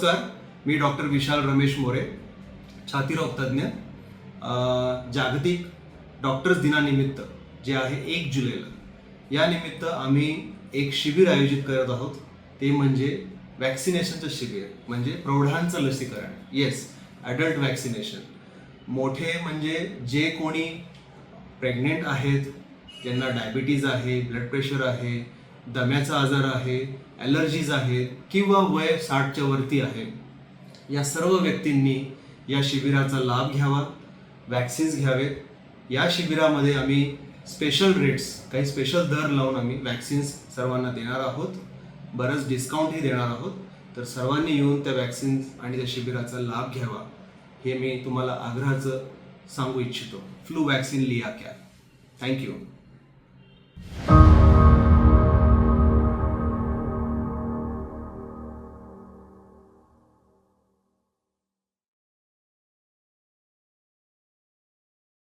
नमस्कार, मी डॉक्टर विशाल रमेश मोरे, छातीरोग तज्ज्ञ. जागतिक डॉक्टर्स दिनानिमित्त जे आहे 1 जुलैला, या निमित्त आम्ही एक शिबिर आयोजित करत आहोत. ते म्हणजे वॅक्सिनेशनचं शिबिर, म्हणजे प्रौढांचं लसीकरण. Yes, adult vaccination. मोठे म्हणजे जे कोणी प्रेग्नेंट आहेत, ज्यांना डायबिटीज आहे, ब्लड प्रेशर आहे, दम्याचा आजार आहे, ॲलर्जीज आहेत किंवा वय 60च्या वरती आहे, या सर्व व्यक्तींनी या शिबिराचा लाभ घ्यावा, वॅक्सिन्स घ्यावेत. या शिबिरामध्ये आम्ही स्पेशल रेट्स, काही स्पेशल दर लावून आम्ही वॅक्सिन्स सर्वांना देणार आहोत. बरंच डिस्काउंटही देणार आहोत. तर सर्वांनी येऊन त्या वॅक्सिन्स आणि त्या शिबिराचा लाभ घ्यावा, हे मी तुम्हाला आग्रहाचं सांगू इच्छितो. फ्लू वॅक्सिन लिया क्या. थँक्यू.